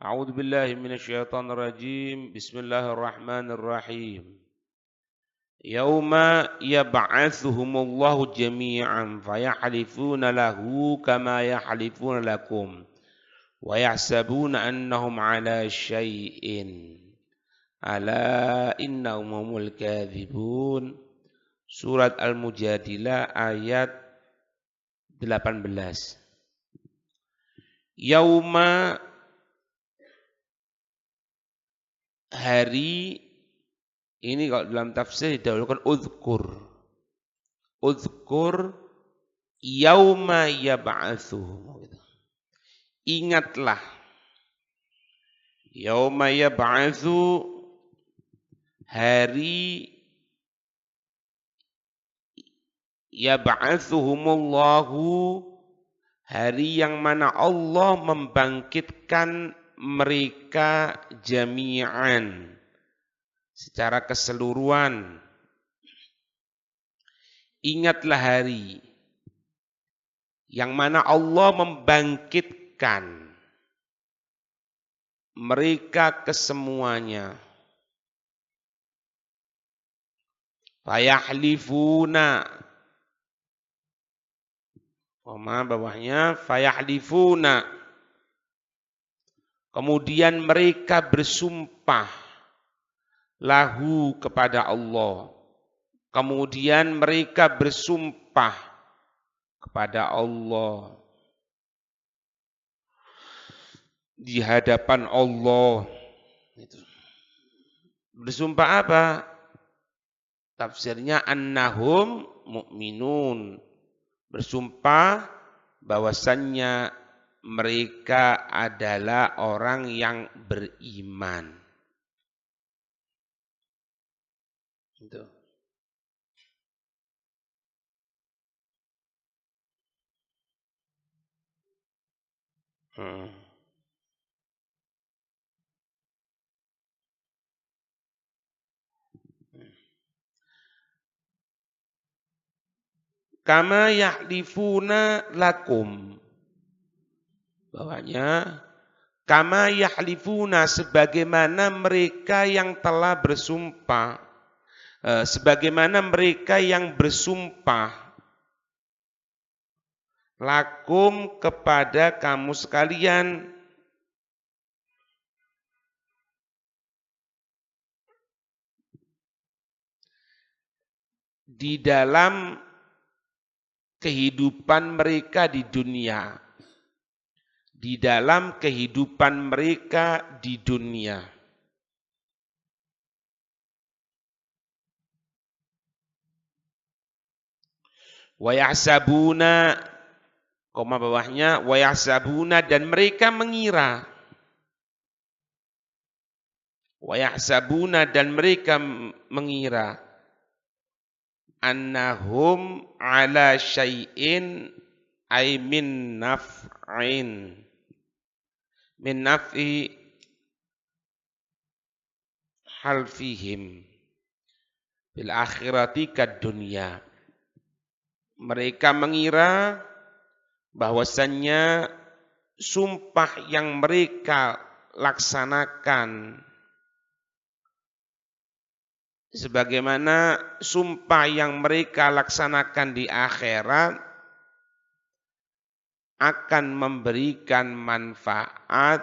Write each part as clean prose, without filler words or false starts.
A'udzu billahi minasyaitonir rajim. Bismillahirrahmanirrahim. Yauma yab'atsuhumullahu jami'an fayahlifuna lahu kama yahlifuna lakum wa yahsabuna annahum 'ala syai'in. Ala innahum humul kadzibun. Surat Al-Mujadilah ayat 18. Yauma hari ini kalau dalam tafsir didahulukan uzkur. Uzkur yauma yab'atsuhum. Ingatlah yauma yab'atsu hari yab'atsuhumullahu hari yang mana Allah membangkitkan mereka jami'an secara keseluruhan. Ingatlah hari yang mana Allah membangkitkan mereka kesemuanya. Fayahlifuna, koma bawahnya fayahlifuna. Kemudian mereka bersumpah lahu kepada Allah. Kemudian mereka bersumpah kepada Allah di hadapan Allah. Bersumpah apa? Tafsirnya annahum mu'minun. Bersumpah bahwasannya mereka adalah orang yang beriman. Itu. Kama yahlifuna lakum. Bawahnya kama yahlifuna, sebagaimana mereka yang telah bersumpah, sebagaimana mereka yang bersumpah lakum kepada kamu sekalian. Di dalam kehidupan mereka di dunia. Di dalam kehidupan mereka di dunia. Wa yahsabuna, koma bawahnya, wa yahsabuna, dan mereka mengira. Wa yahsabuna, dan mereka mengira. Annahum ala syai'in ay min naf'in. Min naf'i halfihim bil akhirati kad dunya. Mereka mengira bahwasannya sumpah yang mereka laksanakan sebagaimana sumpah yang mereka laksanakan di akhirat akan memberikan manfaat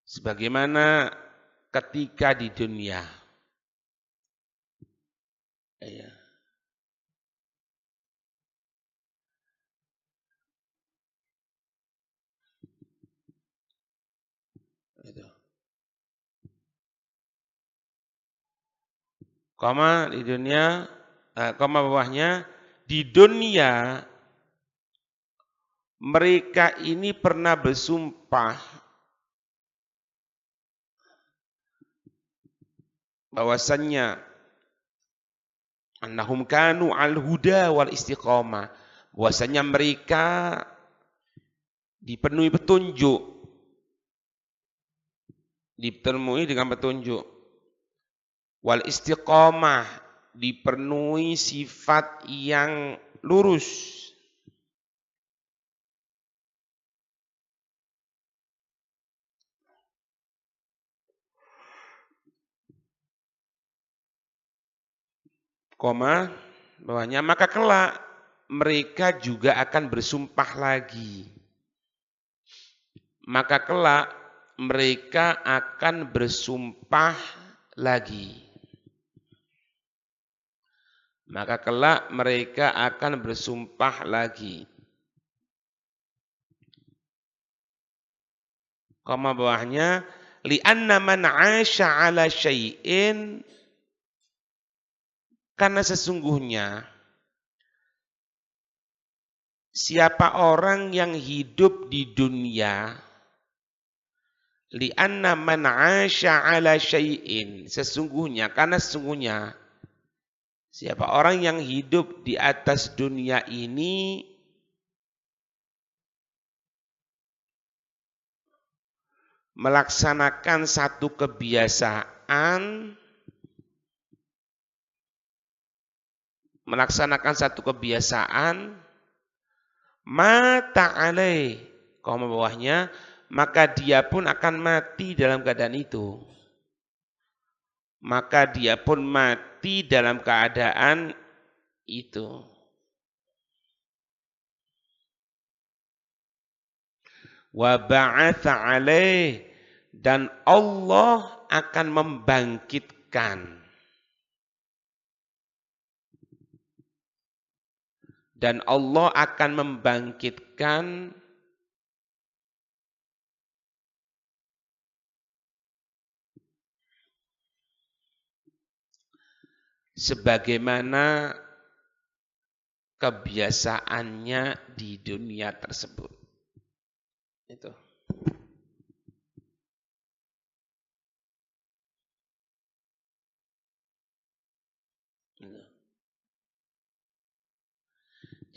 sebagaimana ketika di dunia. Ya. Koma di dunia, koma bawahnya, di dunia mereka ini pernah bersumpah bahwasannya annahum kanu al-huda wal istiqamah, bahwasannya mereka dipenuhi petunjuk, dipenuhi dengan petunjuk. Wal istiqamah, dipenuhi sifat yang lurus. koma bawahnya, maka kelak mereka juga akan bersumpah lagi. Maka kelak mereka akan bersumpah lagi. Maka kelak mereka akan bersumpah lagi. Koma bawahnya, li'anna man 'asha 'ala syai'in, karena sesungguhnya siapa orang yang hidup di dunia, li'anna man 'asha 'ala syai'in, karena sesungguhnya siapa orang yang hidup di atas dunia ini melaksanakan satu kebiasaan, mata alaih, koma bawahnya, maka dia pun akan mati dalam keadaan itu. Maka dia pun mati dalam keadaan itu. Wa ba'atha alaih, dan Allah akan membangkitkan. Dan Allah akan membangkitkan sebagaimana kebiasaannya di dunia tersebut. Itu.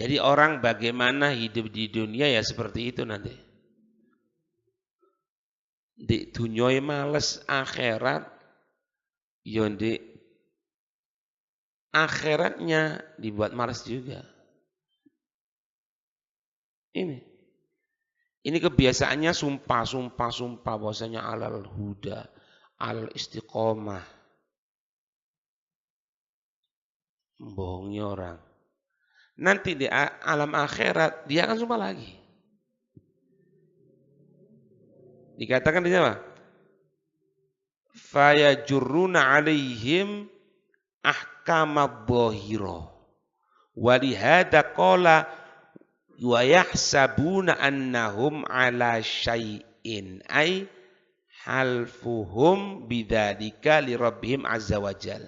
Jadi orang bagaimana hidup di dunia ya seperti itu nanti. Di dunia males, akhirat ya di akhiratnya dibuat males juga. Ini kebiasaannya sumpah bahwasanya alal huda, alal istiqomah. Bohongi orang. Nanti di alam akhirat dia akan sumpah lagi. Dikatakan di sana, fayajurruna alaihim ahkamad dhahira. Walihada qala wa yahsabuna annahum ala syai'in ay halfuhum bidzalika li rabbihim azza wajal.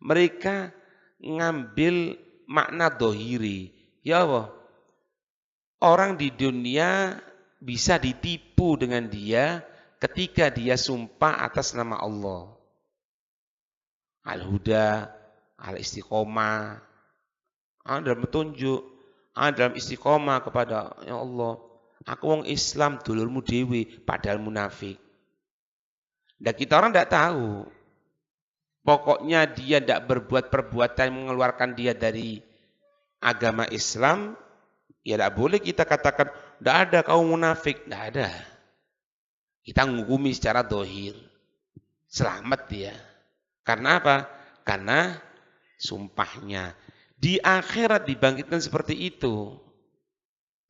Mereka ngambil makna dohiri. Ya Allah, orang di dunia bisa ditipu dengan dia ketika dia sumpah atas nama Allah. Al-Huda, Al-Istiqomah, dalam petunjuk, dalam istiqomah kepada ya Allah. Aku wong Islam, dulurmu dewi, padahal munafik. Dan kita orang tidak tahu. Pokoknya dia tidak berbuat perbuatan yang mengeluarkan dia dari agama Islam, ya tidak boleh kita katakan, tidak ada kaum munafik, tidak ada. Kita menghukumi secara dohir. Selamat dia. Karena apa? Karena sumpahnya. Di akhirat dibangkitkan seperti itu.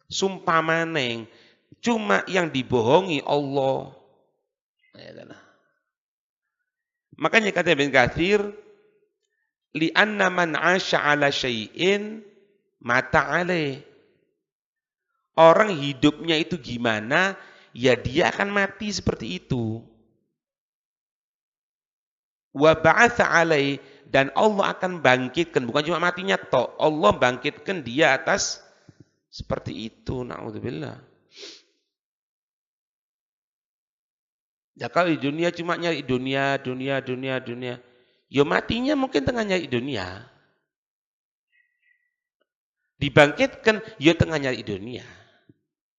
Sumpah maneng. Cuma yang dibohongi Allah. Makanya kata Ibnu Katsir, li'anna man 'asha 'ala syai'in mata 'alaih. Orang hidupnya itu gimana, ya dia akan mati seperti itu. Wa ba'atha 'alaih, dan Allah akan bangkitkan, bukan cuma matinya tok, Allah bangkitkan dia atas seperti itu. Na'udzubillah. Ya kalau di dunia cuma nyari dunia. Ya matinya mungkin tengah nyari dunia. Dibangkitkan, ya tengah nyari dunia.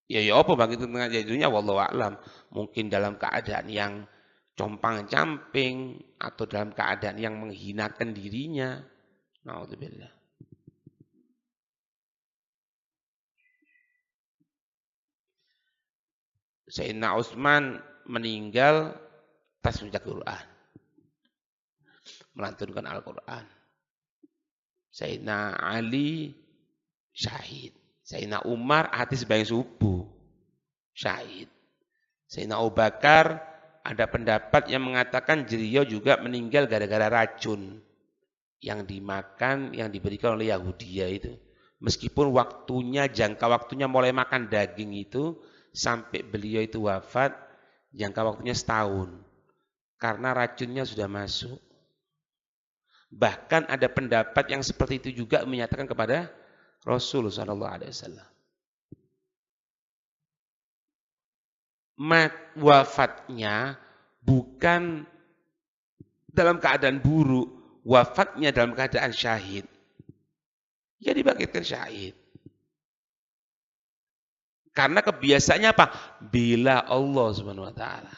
Ya apa bangkitkan tengah nyari dunia, wallahu a'lam. Mungkin dalam keadaan yang compang-camping atau dalam keadaan yang menghinakan dirinya. Na'udzubillah. Sayyidina Utsman meninggal tas baca Quran. Melantunkan Al-Quran. Sayyidina Ali syahid. Sayyidina Umar hati sebayang subuh syahid. Sayyidina Abu Bakar ada pendapat yang mengatakan beliau juga meninggal gara-gara racun yang dimakan, yang diberikan oleh Yahudi itu. Meskipun jangka waktunya mulai makan daging itu sampai beliau itu wafat, jangka waktunya setahun. Karena racunnya sudah masuk. Bahkan ada pendapat yang seperti itu juga menyatakan kepada Rasul SAW. Wafatnya bukan dalam keadaan buruk, wafatnya dalam keadaan syahid. Ya dibangkitkan syahid. Karena kebiasaannya apa? Bila Allah Subhanahu wa taala.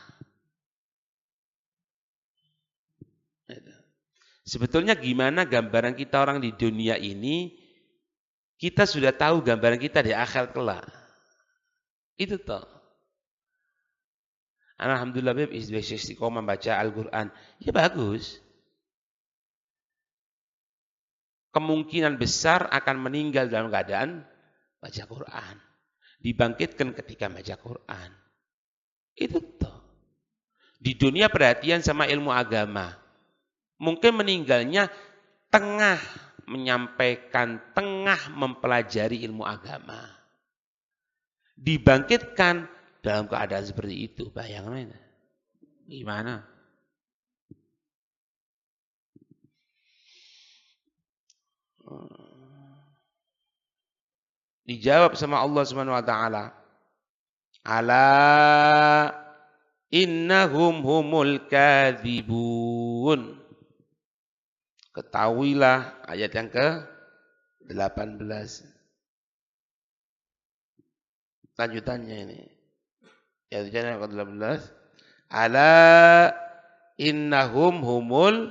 Sebetulnya gimana gambaran kita orang di dunia ini, kita sudah tahu gambaran kita di akhirat kelak. Itu toh. Alhamdulillah beb istiqomah membaca Al-Qur'an. Ya bagus. Kemungkinan besar akan meninggal dalam keadaan baca Quran. Dibangkitkan ketika baca Quran. Itu toh. Di dunia perhatian sama ilmu agama. Mungkin meninggalnya tengah menyampaikan, tengah mempelajari ilmu agama. Dibangkitkan dalam keadaan seperti itu. Bayangkan gimana? Dijawab sama Allah Subhanahu wa taala. Ala innahum humul kadzibun. Ketahuilah ayat yang ke-18. Lanjutannya ini. Ayat yang ke-18. Ala innahum humul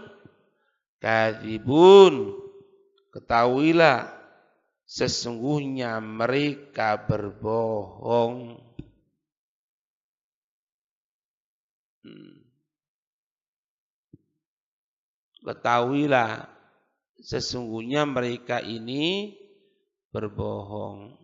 kadzibun. Ketahuilah sesungguhnya mereka berbohong. Ketahuilah sesungguhnya mereka ini berbohong.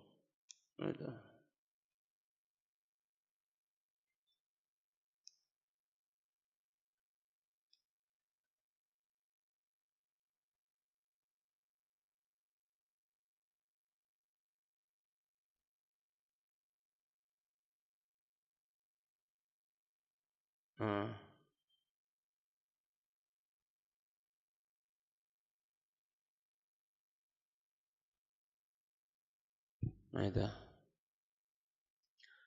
Nah itu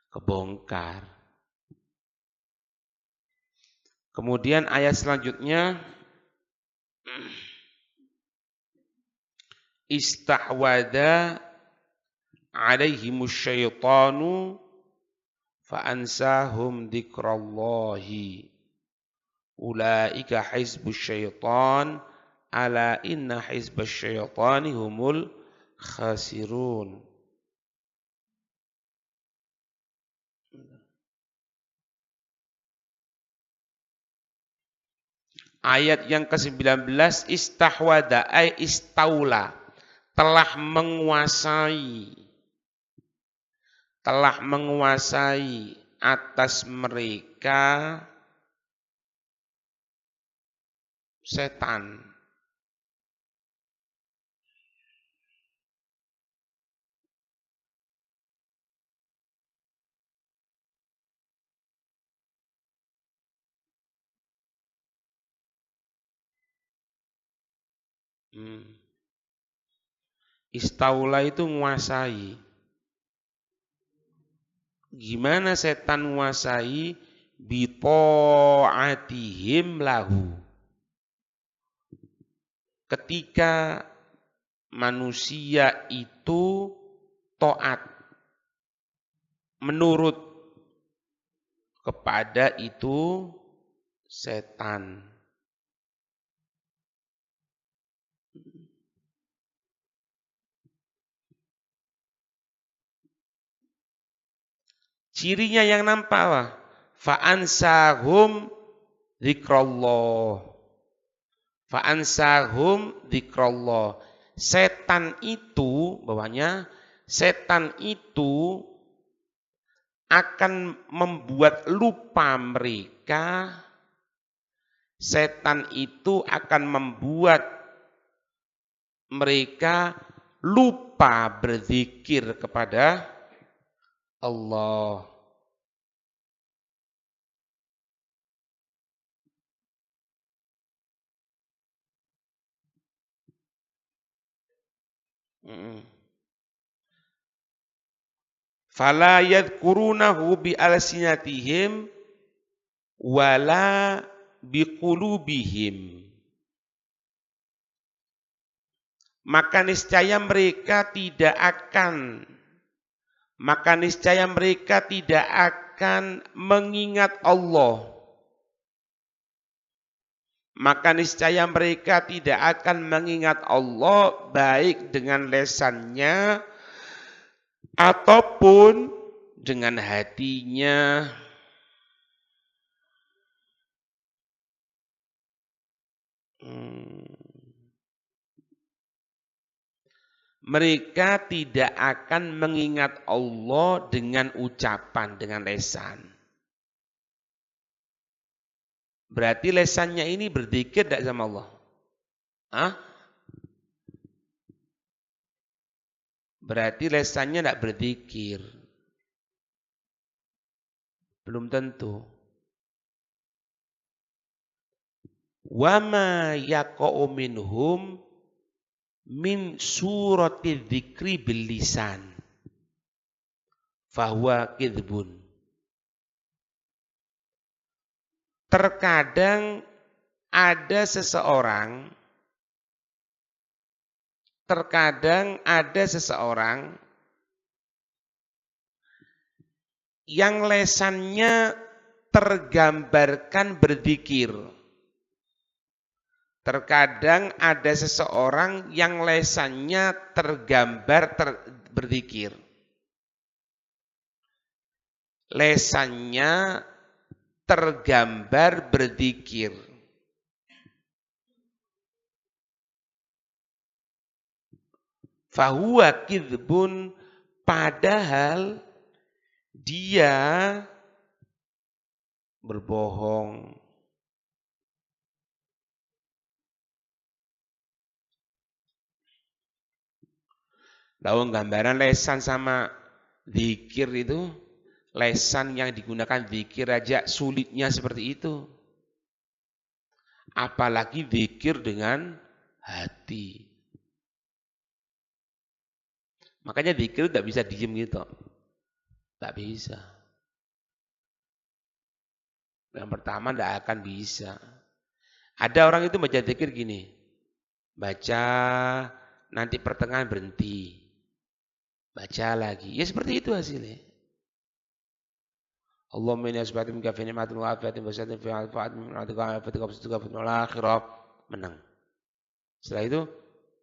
kebongkar. Kemudian ayat selanjutnya istahwada alaihimus syaitanu fa'ansahum dzikrallahi ulaika hizbus syaitan ala inna hizbas syaitani humul khasirun. Ayat yang ke-19 istahwada ay istaula, telah menguasai atas mereka setan. Istaula itu menguasai. Gimana setan menguasai? Bita'atihim lahu. Ketika manusia itu taat, menurut kepada itu setan. Cirinya yang nampak apa? Fa'ansahum dzikrallah. Fa'ansahum dzikrallah. setan itu, bawahnya, setan itu akan membuat lupa mereka, setan itu akan membuat mereka lupa berzikir kepada Allah. Fala yadhkurunahu bi alsinatihim wala biqulubihim. Maka niscaya mereka tidak akan mengingat Allah. Maka niscaya mereka tidak akan mengingat Allah baik dengan lesannya ataupun dengan hatinya. Mereka tidak akan mengingat Allah dengan ucapan, dengan lesan. Berarti lesannya ini berzikir tidak sama Allah? Hah? Berarti lesannya tidak berzikir. Belum tentu. Wa ma yaqa'u minhum min surati dzikri bil lisan fahuwa kidbun. Terkadang ada seseorang yang lesannya tergambarkan berzikir. Terkadang ada seseorang yang lesannya tergambar berzikir. Lesannya tergambar berzikir. Fahuwa kidbun, padahal dia berbohong. Tahu gambaran lesan sama zikir itu? Lesan yang digunakan zikir aja sulitnya seperti itu. Apalagi zikir dengan hati. Makanya zikir tidak bisa diem gitu. Tidak bisa. Yang pertama tidak akan bisa. Ada orang itu baca zikir gini. Baca, nanti pertengahan berhenti. Baca lagi. Ya seperti itu hasilnya. Allahumma inni asbahtu minka fi ni'matin wa afiatin wa sihhatin fi afiatin min 'indika wa afiatika wa sittika fi al-akhirah. Menang. Setelah itu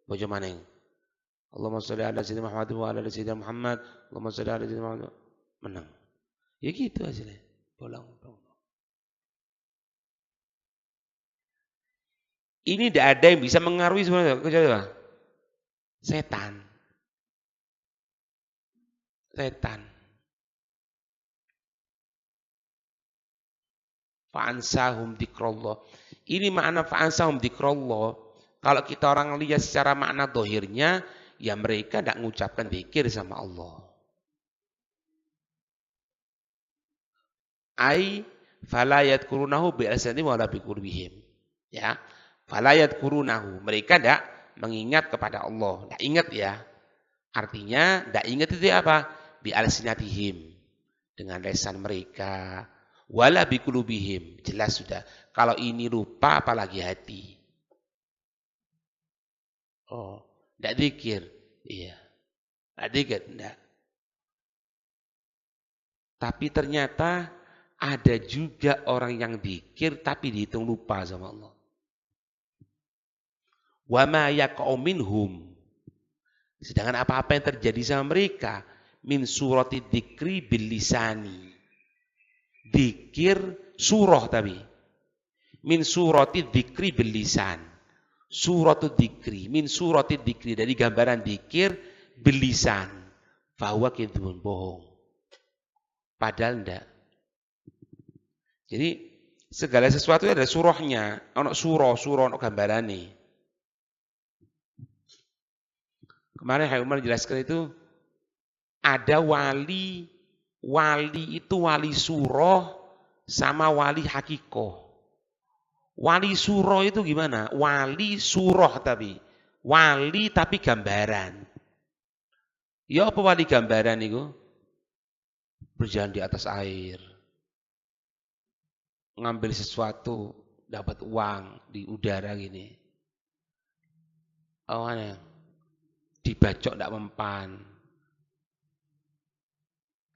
baca maning. Allahumma shalli ala sayyidina Muhammad wa ala sayyidina Muhammad. Allahumma shalli ala sayyidina Muhammad. Menang. Ya gitu hasilnya. Pulang. Ini tidak ada yang bisa mengaruhi sebenarnya. Kecuali setan. Fa'ansahum dzikrullah. Ini makna fa'ansahum dzikrullah. Kalau kita orang lihat secara makna dohirnya, ya mereka tidak mengucapkan zikir sama Allah. Ai fala yadhkurunahu bi alsanihim wala bi qulubihim. Ya, fala yadhkurunahu. Mereka tidak mengingat kepada Allah. Tidak ingat ya. Artinya tidak ingat itu apa? Bi alsinatihim. Dengan lesan mereka. Wala bi qulubihim. Jelas sudah. Kalau ini lupa apalagi hati. Oh, tidak zikir. Iya. Tidak zikir, tidak. Tapi ternyata ada juga orang yang zikir tapi dihitung lupa sama Allah. Wa ma yaqa'u minhum. Sedangkan apa-apa yang terjadi sama mereka min surati dzikri bil lisani. Dzikir surah tapi. Min surati dzikri bil lisan. Suratul dzikri, min suratul dzikri, dari gambaran dzikir bilisan. Fahuwa kadzdzubun, bohong. Padahal enggak. Jadi segala sesuatu ada surahnya, ono surah ono gambarane. Kemarin Hai Umar jelaskan itu ada wali itu wali surah sama wali hakikoh. Wali surah itu gimana? Wali surah tapi wali tapi gambaran. Ya apa wali gambaran itu? Berjalan di atas air, ngambil sesuatu, dapat uang di udara gini. Awalnya dibacok tidak mempan.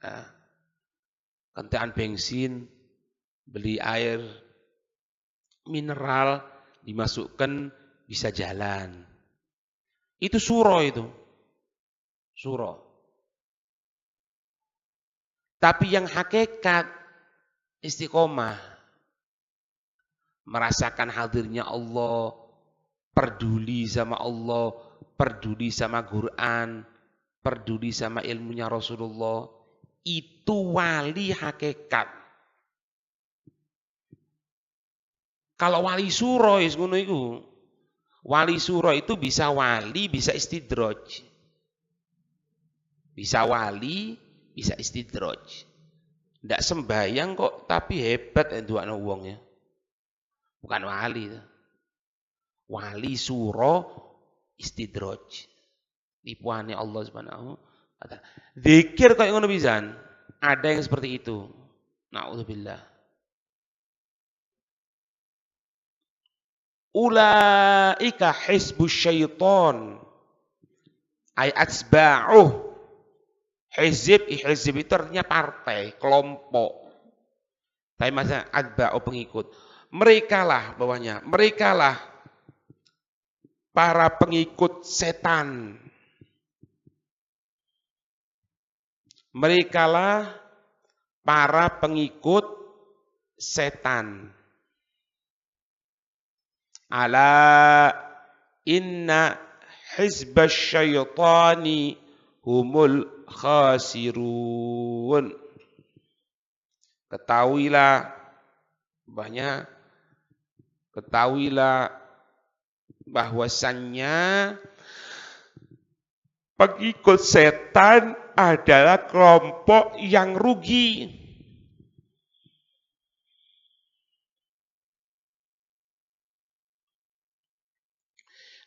Nah, kentean bensin, beli air mineral, dimasukkan bisa jalan. Itu surah itu. Surah. Tapi yang hakikat istiqomah, merasakan hadirnya Allah, peduli sama Allah, peduli sama Quran, peduli sama ilmunya Rasulullah, itu wali hakikat. Kalau wali surah ngono iku. Wali surah itu bisa wali, bisa istidraj. Bisa wali, bisa istidraj. Ndak sembayang kok, tapi hebat nduakno wong ya. Bukan wali. Wali surah istidraj. Tipuane Allah Subhanahu wa taala. Zikir kok ngono pisan. Ada yang seperti itu. Nauzubillah. Ulaika hizbus syaiton. Ay atsba'uh. Hizib itu artinya partai, kelompok. Tapi masa atba'uh pengikut. Merekalah bawahnya, merekalah para pengikut setan. Merekalah para pengikut setan. Ala inna hizbas syaitani humul khasirun. Ketahuilah bahwasannya pengikut setan adalah kelompok yang rugi.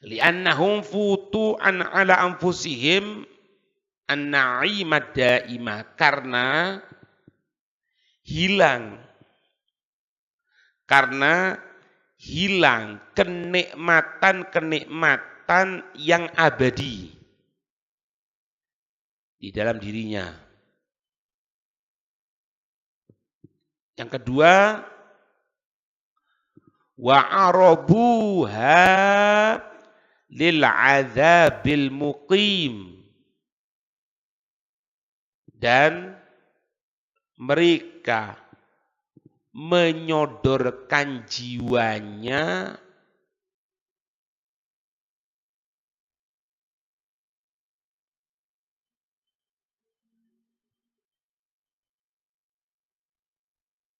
Li'annahum futu'an ala anfusihim an-na'imad da'imah, karena hilang kenikmatan yang abadi di dalam dirinya. Yang kedua, wa'arabuha lil'adzabil muqim, dan mereka menyodorkan jiwanya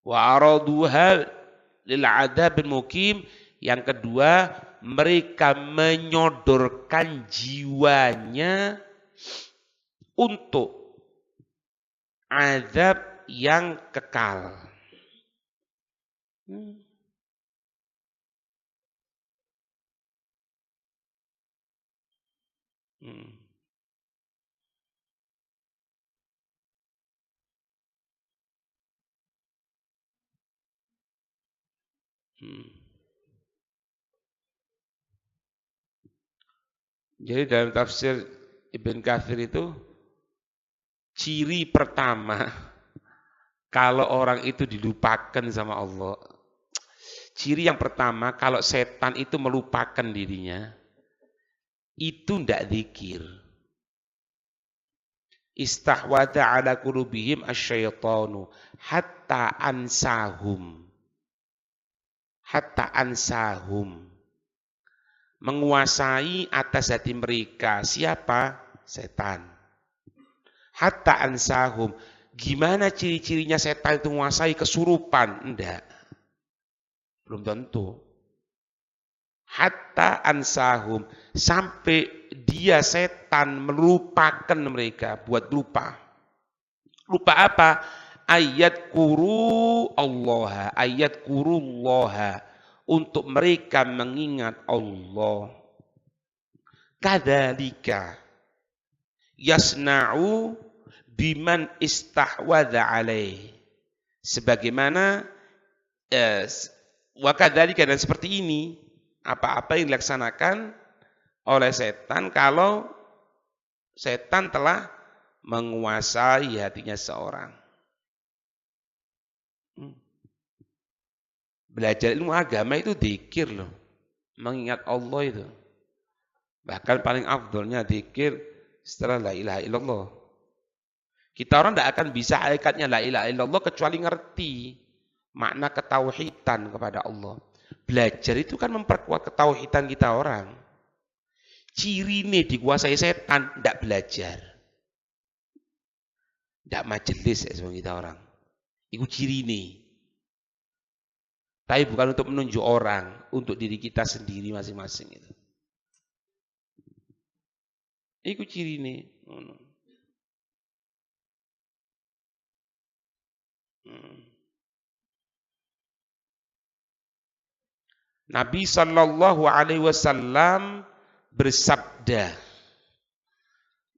wa'araduha lil'adzabil muqim. Yang kedua, mereka menyodorkan jiwanya untuk azab yang kekal. Jadi dalam tafsir Ibn Katsir itu, ciri pertama kalau orang itu dilupakan sama Allah, ciri yang pertama kalau setan itu melupakan dirinya, itu ndak zikir. Istahwata ala qulubihim asyaitanu hatta ansahum. menguasai atas hati mereka. Siapa? Setan. Hatta ansahum. Gimana ciri-cirinya setan itu menguasai? Kesurupan? Enggak. Belum tentu. Hatta ansahum. Sampai dia setan melupakan mereka. Buat lupa. Lupa apa? Ayat kuru Allah. Ayat kurullaha. Untuk mereka mengingat Allah. Kadzalika yasna'u biman istahwadha alaih. Sebagaimana wa kadzalika, dan seperti ini apa-apa yang dilaksanakan oleh setan kalau setan telah menguasai hatinya seorang. Belajar ilmu agama itu dzikir loh. Mengingat Allah itu. Bahkan paling afdolnya dzikir setelah la ilaha illallah. Kita orang tidak akan bisa hakikatnya la ilaha illallah kecuali ngerti makna ketauhidan kepada Allah. Belajar itu kan memperkuat ketauhidan kita orang. Ciri ini dikuasai setan, tidak belajar. Tidak majelis ya semua kita orang. Itu ciri ini. Tapi bukan untuk menunjuk orang, untuk diri kita sendiri masing-masing itu. Itu ciri ini. Nabi Sallallahu Alaihi Wasallam bersabda.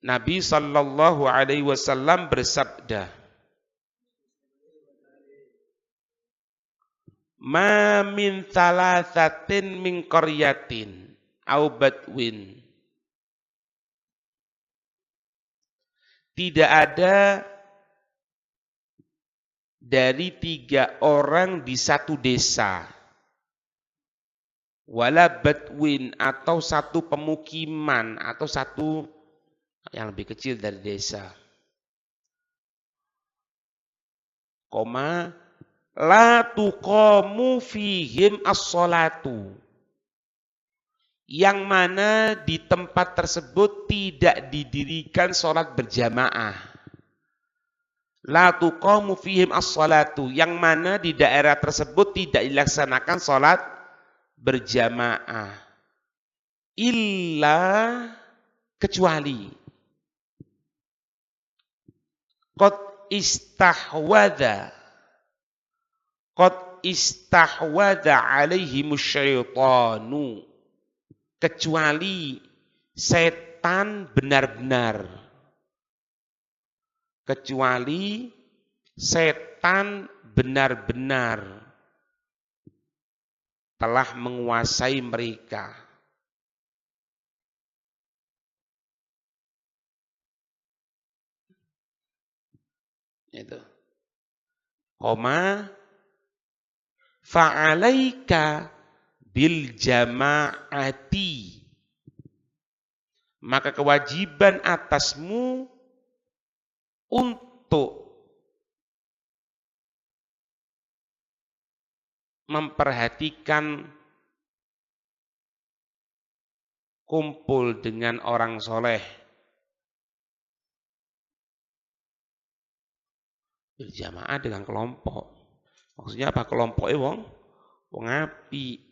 Nabi Sallallahu Alaihi Wasallam bersabda. Ma min thalathatin min qaryatin au badwin. Tidak ada dari 3 orang di satu desa. Wala badwin, atau satu pemukiman, atau satu yang lebih kecil dari desa. Koma la tuqamu fihim as-salatu. Yang mana di tempat tersebut tidak didirikan sholat berjamaah. La tuqamu fihim as-salatu. Yang mana di daerah tersebut tidak dilaksanakan sholat berjamaah. Illa, kecuali qad istahwadha alaihimus syaitanu. Kecuali setan benar-benar. Kecuali setan benar-benar telah menguasai mereka. Itu. Koma fa'alaika bil jama'ati. Maka kewajiban atasmu untuk memperhatikan kumpul dengan orang soleh. Berjamaah dengan kelompok. Maksudnya apa? Kelompoknya wong api.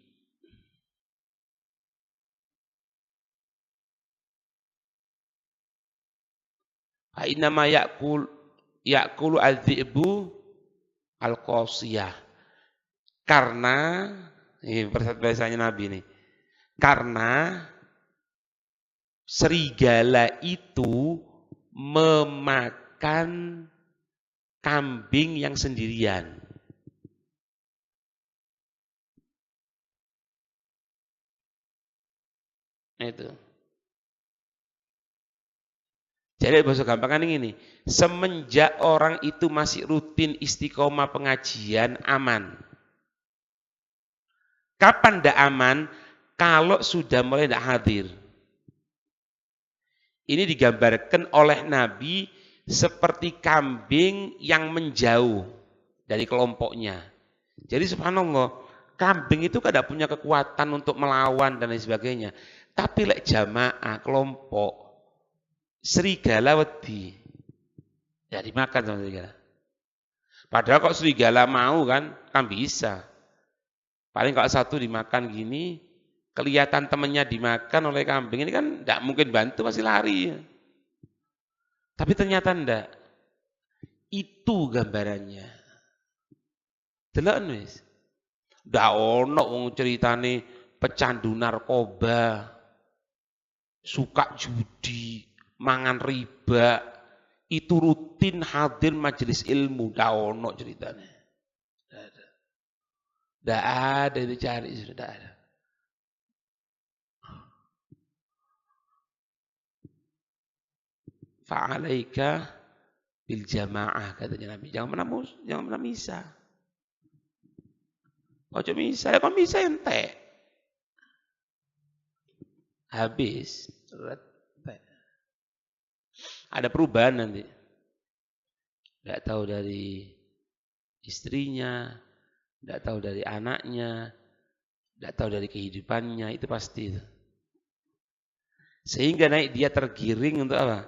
Innama ya'kulu adz-dzi'bu al-qasiyah. Karena ini bahasanya Nabi nih. Karena serigala itu memakan kambing yang sendirian. Itu. Jadi bahasa gampangan ini, semenjak orang itu masih rutin istiqomah pengajian, aman. Kapan tidak aman? Kalau sudah mulai tidak hadir. Ini digambarkan oleh Nabi seperti kambing yang menjauh dari kelompoknya. Jadi subhanallah, Kambing itu kan tidak punya kekuatan untuk melawan dan lain sebagainya. Tapi lek jamaah, kelompok, serigala wedi. Ya dimakan sama serigala. Padahal kok serigala mau kan bisa. Paling kalau satu dimakan gini, kelihatan temennya dimakan oleh kambing ini kan tidak mungkin bantu, pasti lari. Tapi ternyata enggak. Itu gambarannya. Delok wis. Ndak ono wong ceritane pecandu narkoba, suka judi, mangan riba, itu rutin hadir majelis ilmu, ndak ono ceritanya. Ndak ada itu cari sudah ada. Fa'alaika bil jamaah katanya Nabi. Jangan pernah misa. Ojo misa, ya kok misa ente. Habis. Ada perubahan nanti. Enggak tahu dari istrinya, enggak tahu dari anaknya, enggak tahu dari kehidupannya, itu pasti. Sehingga naik dia tergiring untuk apa?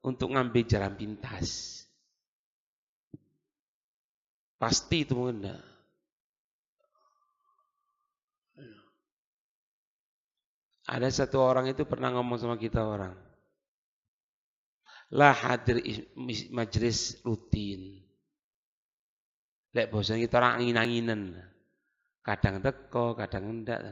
Untuk ngambil jalan pintas. Pasti itu mungkin enggak. Ada satu orang itu pernah ngomong sama kita orang. Lah hadir majelis rutin. Lek bosan kita orang angin-anginan. Kadang teko, kadang enggak.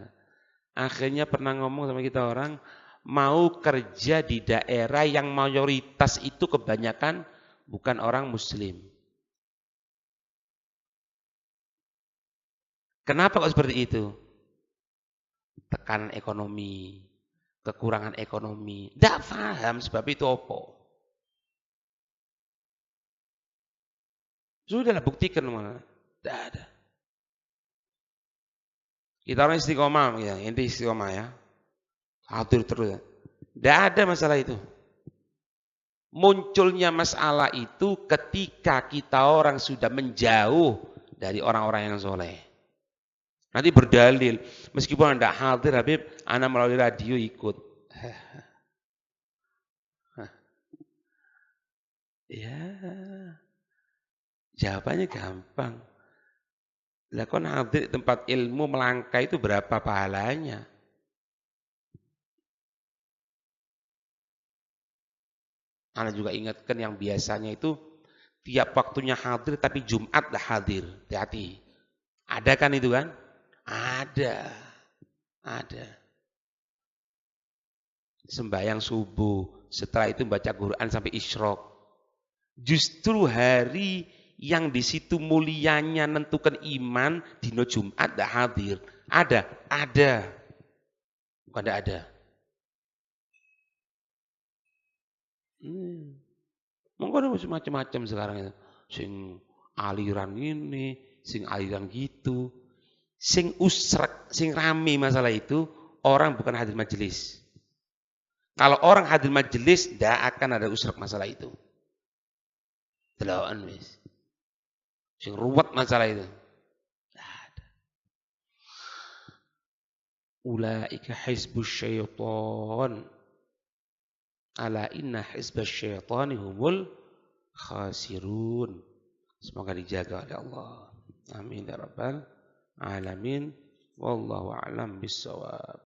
Akhirnya pernah ngomong sama kita orang, mau kerja di daerah yang mayoritas itu kebanyakan bukan orang muslim. Kenapa kok seperti itu? Tekanan ekonomi, kekurangan ekonomi. Tidak paham sebab itu apa. Sudahlah buktikan mana. Tidak ada. Kita orang istiqomah, ya, inti istiqomah ya. Hadir terus. Tidak ada masalah itu. Munculnya masalah itu ketika kita orang sudah menjauh dari orang-orang yang soleh. Nanti berdalil, meskipun anda hadir Habib, anak melalui radio ikut. Ya, jawabannya gampang. Lah kon hadir tempat ilmu melangkah itu berapa pahalanya? Anda juga ingatkan yang biasanya itu tiap waktunya hadir tapi Jumat dah hadir. Hati-hati. Ada kan itu kan? Ada. Ada. Sembahyang subuh, setelah itu baca Quran sampai isyraq. Justru hari yang di situ mulianya nentukan iman dino Jumat dah hadir. Ada, ada. Bukan tidak ada. Monggo ada macam-macam sekarang itu. Sing aliran ini, sing aliran gitu. Sing usrak, sing rame masalah itu orang bukan hadir majelis. Kalau orang hadir majelis, tidak akan ada usrak masalah itu. Delokan wis. Sing ruwet masalah itu. Tidak ada. Ulaika hizbus syaitan. Ala inna hizbas syaitani humul khasirun. Semoga dijaga oleh Allah. Amin ya rabbal alamin. Wallahu a'lam bissawab.